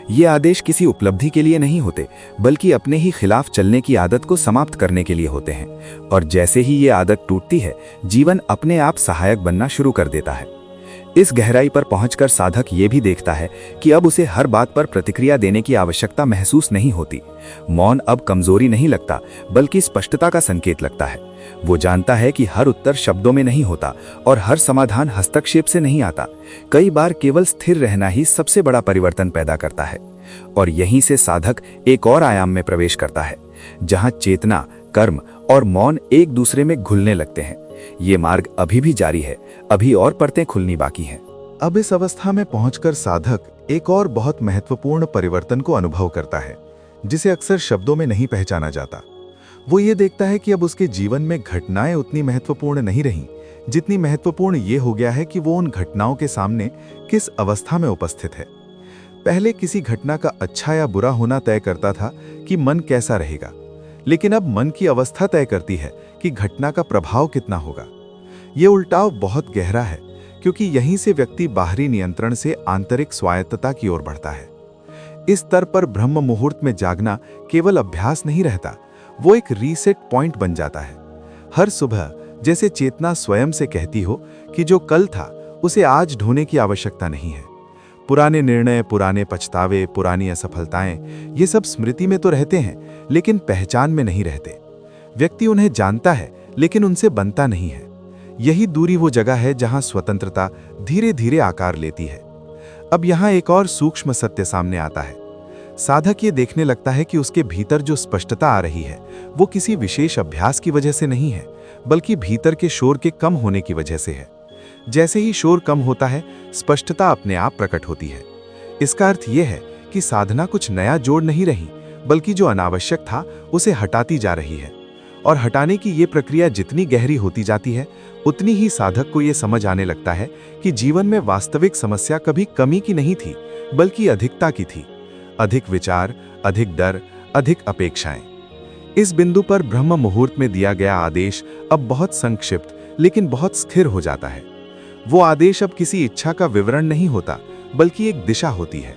ये आदेश किसी उपलब्धि के लिए नहीं होते, बल्कि अपने ही खिलाफ चलने की आदत को समाप्त करने के लिए होते हैं। और जैसे ही ये आदत टूटती है, जीवन अपने आप सहायक बनना शुरू कर देता है। इस गहराई पर पहुंचकर साधक ये भी देखता है कि अब उसे हर बात पर प्रतिक्रिया देने की आवश्यकता महसूस नहीं होती। मौन अब कमजोरी नहीं लगता, बल्कि स्पष्टता का संकेत लगता है। वो जानता है कि हर उत्तर शब्दों में नहीं होता, और हर समाधान हस्तक्षेप से नहीं आता। कई बार केवल स्थिर रहना ही सबसे बड़ा परिवर्तन पैदा करता है। और यहीं से साधक एक और आयाम में प्रवेश करता है, जहां चेतना, कर्म और मौन एक दूसरे में घुलने लगते हैं। ये मार्ग अभी भी जारी है, अभी और परतें खुलनी बाकी हैं। अब इस अवस्था में पहुंचकर साधक एक और बहुत महत्वपूर्ण परिवर्तन को अनुभव करता है, जिसे अक्सर शब्दों में नहीं पहचाना जाता। वो ये देखता है कि अब उसके जीवन में घटनाएं उतनी महत्वपूर्ण नहीं रहीं, जितनी महत्वपूर्ण ये हो गया है कि वो उन घटनाओं के सामने किस अवस्था में उपस्थित है। पहले किसी घटना का अच्छा या बुरा होना तय करता था कि मन कैसा रहेगा, लेकिन अब मन की अवस्था तय करती है कि घटना का प्रभाव कितना होगा। ये उल्टाव बहुत गहरा है, क्योंकि यहीं से व्यक्ति बाहरी नियंत्रण से आंतरिक स्वायत्तता की ओर बढ़ता है। इस स्तर पर ब्रह्म मुहूर्त में जागना केवल अभ्यास नहीं रहता, वो एक रीसेट पॉइंट बन जाता है। हर सुबह जैसे चेतना स्वयं से कहती हो कि जो कल था उसे आज ढोने की आवश्यकता नहीं है। पुराने निर्णय, पुराने पछतावे, पुरानी असफलताएं, ये सब स्मृति में तो रहते हैं, लेकिन पहचान में नहीं रहते। व्यक्ति उन्हें जानता है, लेकिन उनसे बनता नहीं है। यही दूरी वो जगह है जहां स्वतंत्रता धीरे धीरे आकार लेती है। अब यहां एक और सूक्ष्म सत्य सामने आता है। साधक ये देखने लगता है कि उसके भीतर जो स्पष्टता आ रही है वो किसी विशेष अभ्यास की वजह से नहीं है, बल्कि भीतर के शोर के कम होने की वजह से है। जैसे ही शोर कम होता है, स्पष्टता अपने आप प्रकट होती है। इसका अर्थ यह है कि साधना कुछ नया जोड़ नहीं रही, बल्कि जो अनावश्यक था उसे हटाती जा रही है। और हटाने की ये प्रक्रिया जितनी गहरी होती जाती है, उतनी ही साधक को ये समझ आने लगता है कि जीवन में वास्तविक समस्या कभी कमी की नहीं थी, बल्कि अधिकता की थी। अधिक विचार, अधिक डर, अधिक अपेक्षाएं। इस बिंदु पर ब्रह्म मुहूर्त में दिया गया आदेश अब बहुत संक्षिप्त लेकिन बहुत स्थिर हो जाता है। वो आदेश अब किसी इच्छा का विवरण नहीं होता, बल्कि एक दिशा होती है।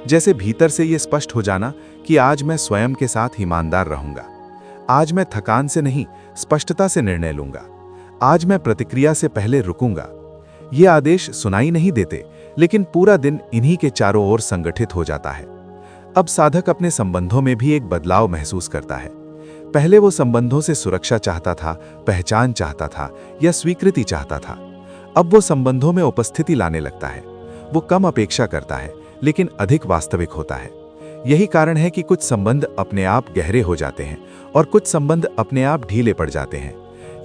जैसे भीतर से ये स्पष्ट हो जाना कि आज मैं स्वयं के साथ ईमानदार रहूंगा। आज मैं थकान से नहीं, स्पष्टता से निर्णय लूंगा। आज मैं प्रतिक्रिया से पहले रुकूंगा। ये आदेश सुनाई नहीं देते, लेकिन पूरा दिन इन्हीं के चारों ओर संगठित हो जाता है। अब साधक अपने संबंधों में भी एक बदलाव महसूस करता है। पहले वो संबंधों से सुरक्षा चाहता था, पहचान चाहता था या स्वीकृति चाहता था। अब वो संबंधों में उपस्थिति लाने लगता है। वो कम अपेक्षा करता है, लेकिन अधिक वास्तविक होता है। यही कारण है कि कुछ संबंध अपने आप गहरे हो जाते हैं और कुछ संबंध अपने आप ढीले पड़ जाते हैं।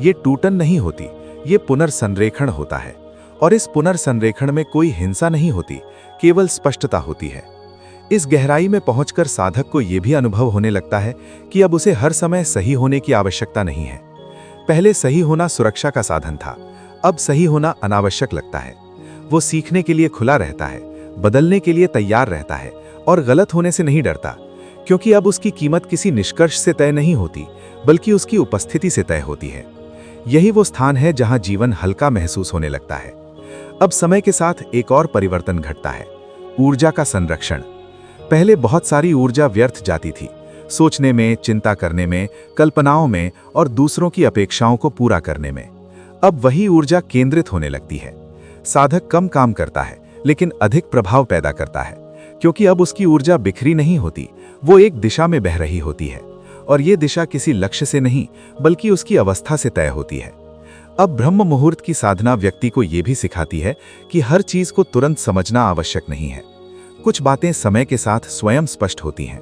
ये टूटन नहीं होती, ये पुनर्संरेखण होता है। और इस पुनर्संरेखण में कोई हिंसा नहीं होती, केवल स्पष्टता होती है। इस गहराई में पहुंचकर साधक को यह भी अनुभव होने लगता है कि अब उसे हर समय सही होने की आवश्यकता नहीं है। पहले सही होना सुरक्षा का साधन था, अब सही होना अनावश्यक लगता है। वो सीखने के लिए खुला रहता है, बदलने के लिए तैयार रहता है और गलत होने से नहीं डरता, क्योंकि अब उसकी कीमत किसी निष्कर्ष से तय नहीं होती, बल्कि उसकी उपस्थिति से तय होती है। यही वो स्थान है जहां जीवन हल्का महसूस होने लगता है। अब समय के साथ एक और परिवर्तन घटता है, ऊर्जा का संरक्षण। पहले बहुत सारी ऊर्जा व्यर्थ जाती थी, सोचने में, चिंता करने में, कल्पनाओं में और दूसरों की अपेक्षाओं को पूरा करने में। अब वही ऊर्जा केंद्रित होने लगती है। साधक कम काम करता है, लेकिन अधिक प्रभाव पैदा करता है, क्योंकि अब उसकी ऊर्जा बिखरी नहीं होती, वो एक दिशा में बह रही होती है। और ये दिशा किसी लक्ष्य से नहीं, बल्कि उसकी अवस्था से तय होती है। अब ब्रह्म मुहूर्त की साधना व्यक्ति को यह भी सिखाती है कि हर चीज को तुरंत समझना आवश्यक नहीं है। कुछ बातें समय के साथ स्वयं स्पष्ट होती हैं।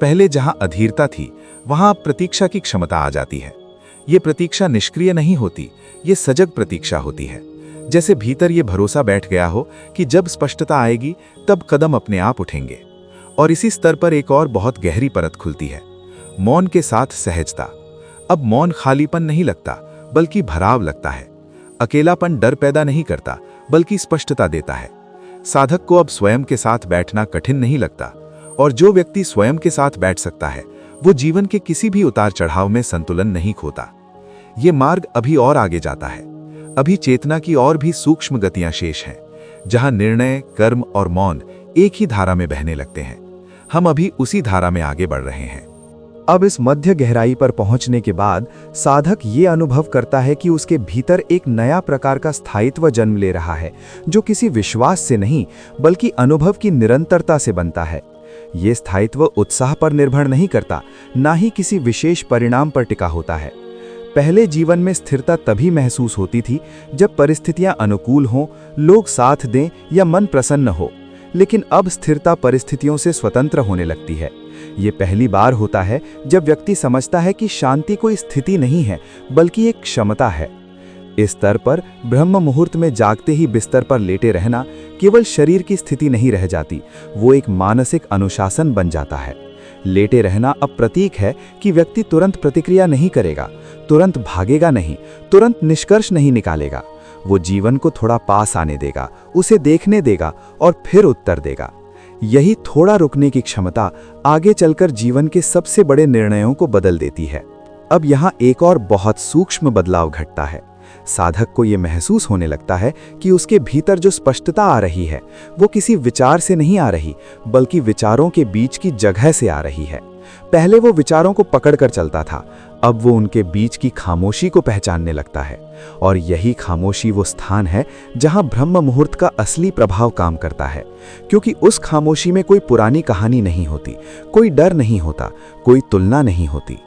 पहले जहां अधीरता थी, वहां अब प्रतीक्षा की क्षमता आ जाती है। ये प्रतीक्षा निष्क्रिय नहीं होती, ये सजग प्रतीक्षा होती है। जैसे भीतर ये भरोसा बैठ गया हो कि जब स्पष्टता आएगी तब कदम अपने आप उठेंगे। और इसी स्तर पर एक और बहुत गहरी परत खुलती है, मौन के साथ सहजता। अब मौन खालीपन नहीं लगता, बल्कि भराव लगता है। अकेलापन डर पैदा नहीं करता, बल्कि स्पष्टता देता है। साधक को अब स्वयं के साथ बैठना कठिन नहीं लगता, और जो व्यक्ति स्वयं के साथ बैठ सकता है, वो जीवन के किसी भी उतार चढ़ाव में संतुलन नहीं खोता। ये मार्ग अभी और आगे जाता है। अभी चेतना की और भी सूक्ष्म गतियां शेष हैं, जहां निर्णय, कर्म और मौन एक ही धारा में बहने लगते हैं। हम अभी उसी धारा में आगे बढ़ रहे हैं। अब इस मध्य गहराई पर पहुंचने के बाद साधक ये अनुभव करता है कि उसके भीतर एक नया प्रकार का स्थायित्व जन्म ले रहा है, जो किसी विश्वास से नहीं, बल्कि अनुभव की निरंतरता से बनता है। ये स्थायित्व उत्साह पर निर्भर नहीं करता, ना ही किसी विशेष परिणाम पर टिका होता है। पहले जीवन में स्थिरता तभी महसूस होती थी जब परिस्थितियां अनुकूल हों, लोग साथ दें या मन प्रसन्न हो। लेकिन अब स्थिरता परिस्थितियों से स्वतंत्र होने लगती है। ये पहली बार होता है जब व्यक्ति समझता है कि शांति कोई स्थिति नहीं है, बल्कि एक क्षमता है। इस स्तर पर ब्रह्म मुहूर्त में जागते ही बिस्तर पर लेटे रहना केवल शरीर की स्थिति नहीं रह जाती, वो एक मानसिक अनुशासन बन जाता है। लेटे रहना अब प्रतीक है कि व्यक्ति तुरंत प्रतिक्रिया नहीं करेगा, तुरंत भागेगा नहीं, तुरंत निष्कर्ष नहीं निकालेगा। वो जीवन को थोड़ा पास आने देगा, उसे देखने देगा और फिर उत्तर देगा। यही थोड़ा रुकने की क्षमता आगे चलकर जीवन के सबसे बड़े निर्णयों को बदल देती है। अब यहाँ एक और बहुत सूक्ष्म बदलाव घटता है। साधक को ये महसूस होने लगता है कि उसके भीतर जो स्पष्टता आ रही है वो किसी विचार से नहीं आ रही, बल्कि विचारों के बीच की जगह से आ रही है। पहले वो विचारों को पकड़कर चलता था, अब वो उनके बीच की खामोशी को पहचानने लगता है। और यही खामोशी वो स्थान है जहां ब्रह्म मुहूर्त का असली प्रभाव काम करता है, क्योंकि उस खामोशी में कोई पुरानी कहानी नहीं होती, कोई डर नहीं होता, कोई तुलना नहीं होती।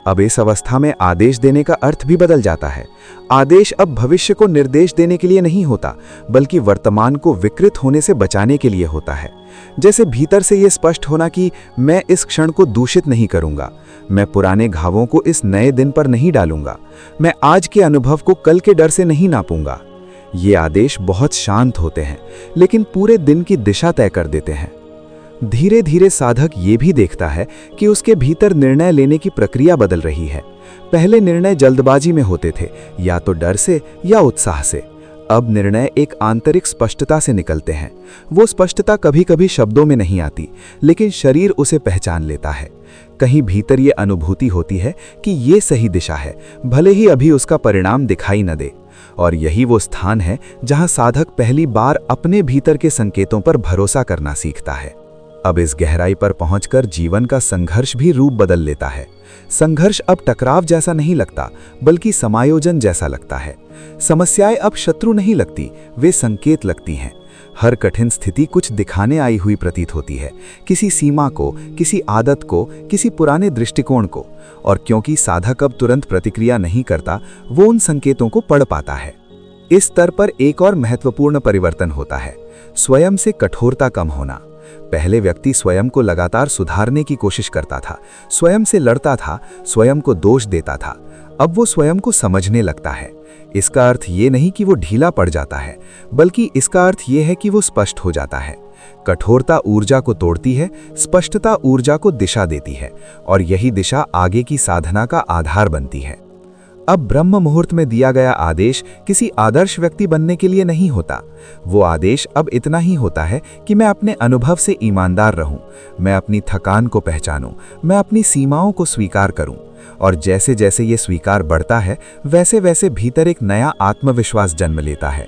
अब इस अवस्था में आदेश देने का अर्थ भी बदल जाता है। आदेश अब भविष्य को निर्देश देने के लिए नहीं होता, बल्कि वर्तमान को विकृत होने से बचाने के लिए होता है। जैसे भीतर से ये स्पष्ट होना कि मैं इस क्षण को दूषित नहीं करूंगा, मैं पुराने घावों को इस नए दिन पर नहीं डालूंगा, मैं आज के अनुभव को कल के डर से नहीं नापूंगा। ये आदेश बहुत शांत होते हैं, लेकिन पूरे दिन की दिशा तय कर देते हैं। धीरे धीरे साधक ये भी देखता है कि उसके भीतर निर्णय लेने की प्रक्रिया बदल रही है। पहले निर्णय जल्दबाजी में होते थे, या तो डर से या उत्साह से। अब निर्णय एक आंतरिक स्पष्टता से निकलते हैं। वो स्पष्टता कभी कभी शब्दों में नहीं आती, लेकिन शरीर उसे पहचान लेता है। कहीं भीतर ये अनुभूति होती है कि ये सही दिशा है, भले ही अभी उसका परिणाम दिखाई न दे। और यही वो स्थान है जहां साधक पहली बार अपने भीतर के संकेतों पर भरोसा करना सीखता है। अब इस गहराई पर पहुंचकर जीवन का संघर्ष भी रूप बदल लेता है। संघर्ष अब टकराव जैसा नहीं लगता, बल्कि समायोजन जैसा लगता है। समस्याएं अब शत्रु नहीं लगती, वे संकेत लगती हैं। हर कठिन स्थिति कुछ दिखाने आई हुई प्रतीत होती है, किसी सीमा को, किसी आदत को, किसी पुराने दृष्टिकोण को। और क्योंकि साधक अब तुरंत प्रतिक्रिया नहीं करता, वो उन संकेतों को पढ़ पाता है। इस स्तर पर एक और महत्वपूर्ण परिवर्तन होता है, स्वयं से कठोरता कम होना। पहले व्यक्ति स्वयं को लगातार सुधारने की कोशिश करता था, स्वयं से लड़ता था, स्वयं को दोष देता था। अब वो स्वयं को समझने लगता है। इसका अर्थ ये नहीं कि वो ढीला पड़ जाता है, बल्कि इसका अर्थ ये है कि वो स्पष्ट हो जाता है। कठोरता ऊर्जा को तोड़ती है, स्पष्टता ऊर्जा को दिशा देती है, और यही दिशा आगे की साधना का आधार बनती है। अब ब्रह्म मुहूर्त में दिया गया आदेश किसी आदर्श व्यक्ति बनने के लिए नहीं होता। वो आदेश अब इतना ही होता है कि मैं अपने अनुभव से ईमानदार रहूं, मैं अपनी थकान को पहचानूं, मैं अपनी सीमाओं को स्वीकार करूं। और जैसे जैसे ये स्वीकार बढ़ता है, वैसे वैसे भीतर एक नया आत्मविश्वास जन्म लेता है।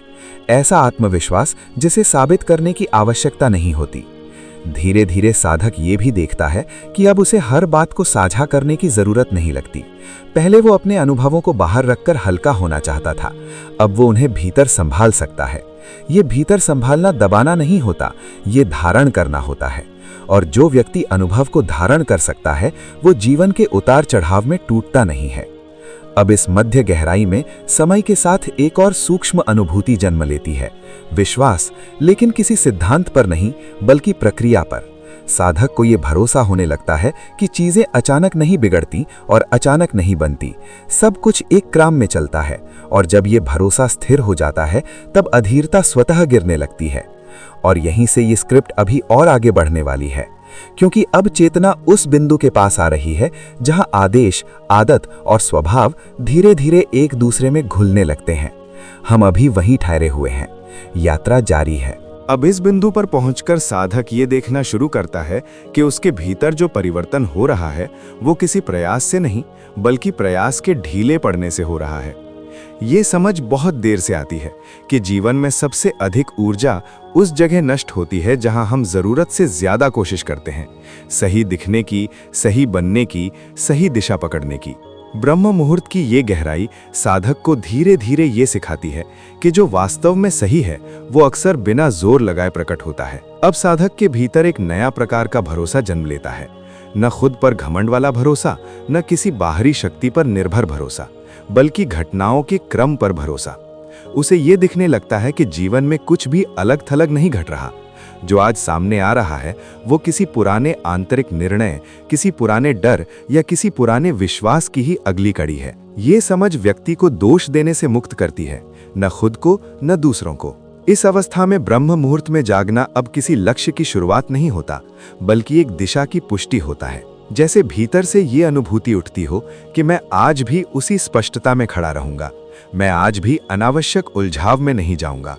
ऐसा आत्मविश्वास जिसे साबित करने की आवश्यकता नहीं होती। धीरे धीरे साधक ये भी देखता है कि अब उसे हर बात को साझा करने की जरूरत नहीं लगती। पहले वो अपने अनुभवों को बाहर रखकर हल्का होना चाहता था, अब वो उन्हें भीतर संभाल सकता है। ये भीतर संभालना दबाना नहीं होता, ये धारण करना होता है। और जो व्यक्ति अनुभव को धारण कर सकता है, वो जीवन के उतार चढ़ाव में टूटता नहीं है। अब इस मध्य गहराई में समय के साथ एक और सूक्ष्म अनुभूति जन्म लेती है, विश्वास, लेकिन किसी सिद्धांत पर नहीं, बल्कि प्रक्रिया पर। साधक को ये भरोसा होने लगता है कि चीजें अचानक नहीं बिगड़ती और अचानक नहीं बनती, सब कुछ एक क्रम में चलता है। और जब ये भरोसा स्थिर हो जाता है, तब अधीरता स्वतः गिरने लगती है। और यहीं से ये स्क्रिप्ट अभी और आगे बढ़ने वाली है, क्योंकि अब चेतना उस बिंदु के पास आ रही है जहां आदेश, आदत और स्वभाव धीरे धीरे एक दूसरे में घुलने लगते हैं। हम अभी वहीं ठहरे हुए हैं, यात्रा जारी है। अब इस बिंदु पर पहुंचकर साधक ये देखना शुरू करता है कि उसके भीतर जो परिवर्तन हो रहा है वो किसी प्रयास से नहीं, बल्कि प्रयास के ढीले पड़ने से हो रहा है। ये समझ बहुत देर से आती है कि जीवन में सबसे अधिक ऊर्जा उस जगह नष्ट होती है जहां हम जरूरत से ज्यादा कोशिश करते हैं, सही दिखने की, सही बनने की, सही दिशा पकड़ने की। ब्रह्म मुहूर्त की ये गहराई साधक को धीरे धीरे ये सिखाती है कि जो वास्तव में सही है वो अक्सर बिना जोर लगाए प्रकट होता है। अब साधक के भीतर एक नया प्रकार का भरोसा जन्म लेता है, न खुद पर घमंड वाला भरोसा, न किसी बाहरी शक्ति पर निर्भर भरोसा, बल्कि घटनाओं के क्रम पर भरोसा। उसे ये दिखने लगता है कि जीवन में कुछ भी अलग थलग नहीं घट रहा, जो आज सामने आ रहा है वो किसी पुराने आंतरिक निर्णय, किसी पुराने डर या किसी पुराने विश्वास की ही अगली कड़ी है। ये समझ व्यक्ति को दोष देने से मुक्त करती है, न खुद को न दूसरों को। इस अवस्था में ब्रह्म मुहूर्त में जागना अब किसी लक्ष्य की शुरुआत नहीं होता, बल्कि एक दिशा की पुष्टि होता है। जैसे भीतर से ये अनुभूति उठती हो कि मैं आज भी उसी स्पष्टता में खड़ा रहूंगा, मैं आज भी अनावश्यक उलझाव में नहीं जाऊंगा।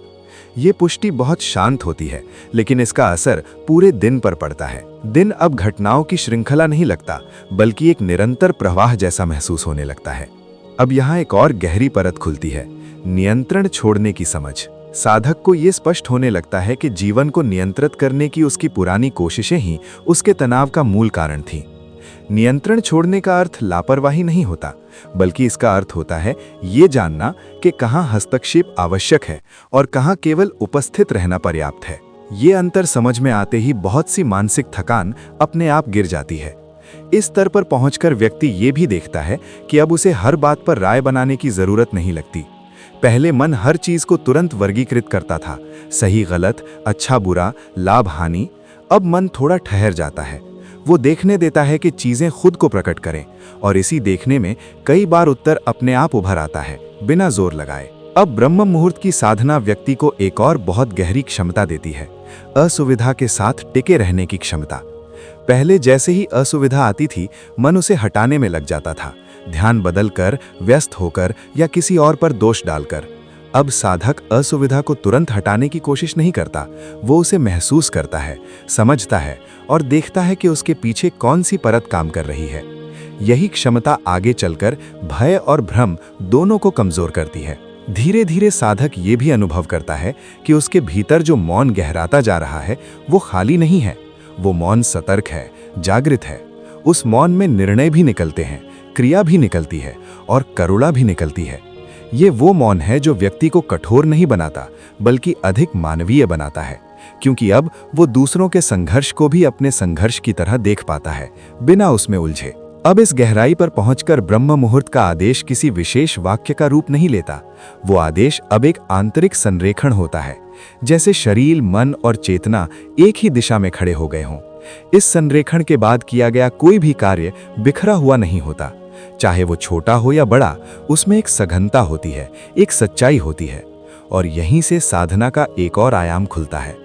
ये पुष्टि बहुत शांत होती है, लेकिन इसका असर पूरे दिन पर पड़ता है। दिन अब घटनाओं की श्रृंखला नहीं लगता, बल्कि एक निरंतर प्रवाह जैसा महसूस होने लगता है। अब यहाँ एक और गहरी परत खुलती है, नियंत्रण छोड़ने की समझ। साधक को ये स्पष्ट होने लगता है कि जीवन को नियंत्रित करने की उसकी पुरानी कोशिशें ही उसके तनाव का मूल कारण थीं। नियंत्रण छोड़ने का अर्थ लापरवाही नहीं होता, बल्कि इसका अर्थ होता है ये जानना कि कहाँ हस्तक्षेप आवश्यक है और कहाँ केवल उपस्थित रहना पर्याप्त है। ये अंतर समझ में आते ही बहुत सी मानसिक थकान अपने आप गिर जाती है। इस स्तर पर पहुंचकर व्यक्ति ये भी देखता है कि अब उसे हर बात पर राय बनाने की जरूरत नहीं लगती। पहले मन हर चीज को तुरंत वर्गीकृत करता था, सही गलत, अच्छा बुरा, लाभ हानि। अब मन थोड़ा ठहर जाता है, वो देखने देता है कि चीजें खुद को प्रकट करें, और इसी देखने में कई बार उत्तर अपने आप उभर आता है, बिना जोर लगाए। अब ब्रह्म मुहूर्त की साधना व्यक्ति को एक और बहुत गहरी क्षमता देती है, असुविधा के साथ टिके रहने की क्षमता। पहले जैसे ही असुविधा आती थी, मन उसे हटाने में लग जाता था, ध्यान बदलकर, व्यस्त होकर या किसी और पर दोष डालकर। अब साधक असुविधा को तुरंत हटाने की कोशिश नहीं करता, वो उसे महसूस करता है, समझता है और देखता है कि उसके पीछे कौन सी परत काम कर रही है। यही क्षमता आगे चलकर भय और भ्रम दोनों को कमजोर करती है। धीरे धीरे साधक ये भी अनुभव करता है कि उसके भीतर जो मौन गहराता जा रहा है वो खाली नहीं है, वो मौन सतर्क है, जागृत है। उस मौन में निर्णय भी निकलते हैं, क्रिया भी निकलती है और करुणा भी निकलती है। ये वो मौन है जो व्यक्ति को कठोर नहीं बनाता, बल्कि अधिक मानवीय बनाता है, क्योंकि अब वो दूसरों के संघर्ष को भी अपने संघर्ष की तरह देख पाता है, बिना उसमें उलझे। अब इस गहराई पर पहुंचकर ब्रह्म मुहूर्त का आदेश किसी विशेष वाक्य का रूप नहीं लेता। वो आदेश अब एक आंतरिक संरेखण होता है, जैसे शरीर, मन और चेतना एक ही दिशा में खड़े हो गए हों। इस संरेखण के बाद किया गया कोई भी कार्य बिखरा हुआ नहीं होता, चाहे वो छोटा हो या बड़ा। उसमें एक सघनता होती है, एक सच्चाई होती है, और यहीं से साधना का एक और आयाम खुलता है,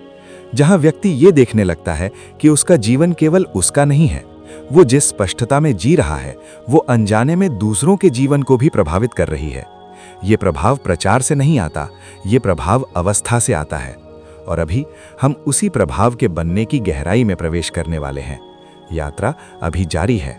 जहां व्यक्ति ये देखने लगता है कि उसका जीवन केवल उसका नहीं है। वो जिस स्पष्टता में जी रहा है, वो अनजाने में दूसरों के जीवन को भी प्रभावित कर रही है। ये प्रभाव प्रचार से नहीं आता, ये प्रभाव अवस्था से आता है। और अभी हम उसी प्रभाव के बनने की गहराई में प्रवेश करने वाले हैं। यात्रा अभी जारी है।